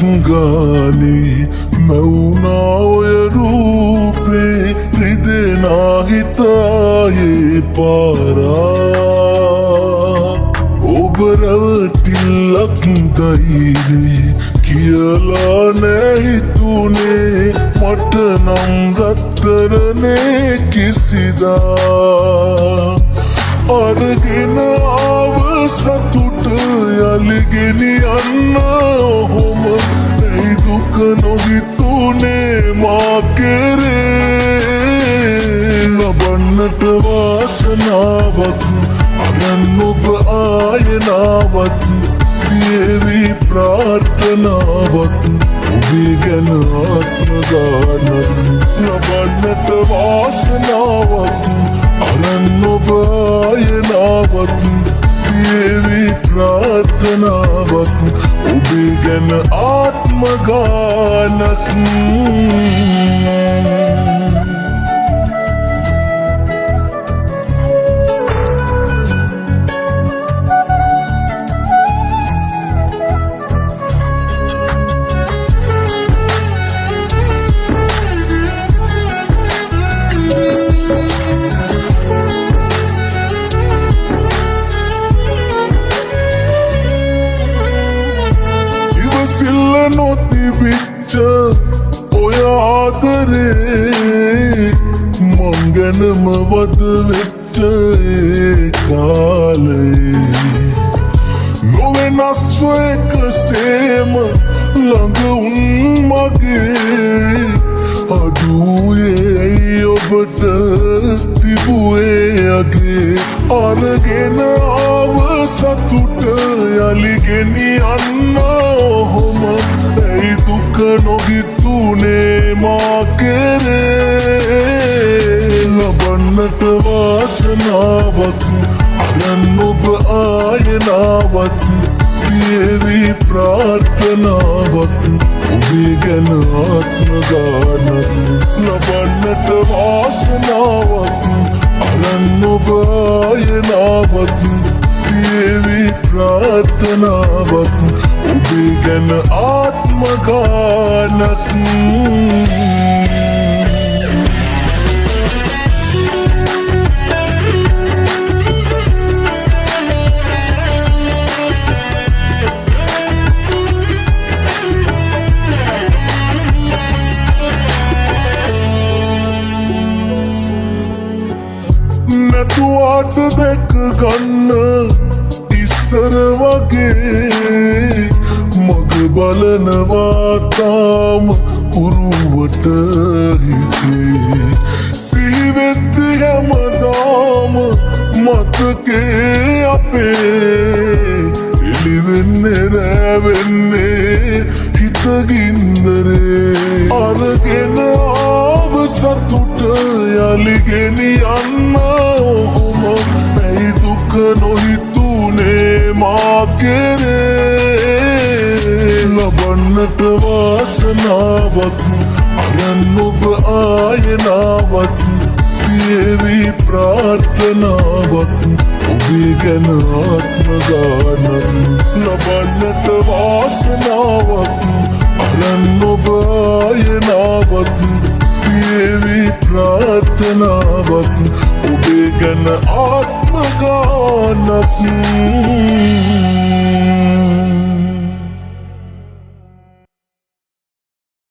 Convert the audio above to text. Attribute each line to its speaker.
Speaker 1: ගානේ මැවුනා ඔය රූපේ රිදෙනා හිතායේ පාරා ඔබ රැවටිල්ලක් දයිරේ කියලා නෑ හිතුනේ මට නම් රත්තරනේ කිසිදා අරගෙන ආව සතුට යලි ගෙනියන්න ඔහොම ඇයි දුක නොහිතුනේ මා කෙරේ ලබන්නට වාසනාවක් අරන් ඔබ ආයනාවක් දේවි ප්‍රාර්ථනාවක් ඔබේ ගැන ආත්ම ගානක් ලබන්නට වාසනාවක් අරන් ඔබ ආයනාවක් දේවි ප්‍රාර්ථනාවක් ඔබේ ගැන ආත්ම ගානක් සිල්ල නොතිබිච්ච ඔය ආදරේ මං ගැනම වද වෙච්ච ඒ කාලේ නොවෙනස්ව එකසේම ළඟ උන් මගේ අඩුවේ ඔබට තිබුවේ අගේ අරගෙන ආව සතුට යලි ගෙනියන්න ඔහොම ඇයි දුක නොහිතුනේ මා කෙරේ ලබන්නට වාසනාවක් අරන් ඔබ ආයනාවක් දේවි ප්‍රාර්ථනාවක් ඔබේ ගැන ආත්ම ගානක් ලබන්නට වාසනාවක් අරන් ඔබ ආයනාවක් දේවි ප්‍රාර්ථනාවක් ඔබේ ගැන ආත්ම ගානක් නැතුවාට දැක ගන්න ඉස්සර වගේ මග බලනවා තාම උරුවට හිතේ සිහිවෙද්දි හැමදාම මතකේ අපේ එළිවෙන්නේ රැවෙන්නේ හිතගින්දරේ අරගෙන ආව සතුට යලි ගෙනියන්න ඔහොම ඇයි දුක නොහිතුනේ මා කෙරේ ලබන්නට වාසනාවක් අරන් ඔබ ආයනාවක් දේවි ප්‍රාර්ථනාවක් ඔබේ ගැන ආත්ම ගානක් ලබන්නට වාසනාවක් අරන් ඔබ ආයනාවක් දේවි ප්‍රාර්ථනාවක් ඔබේ ගැන ආත්ම ගානක්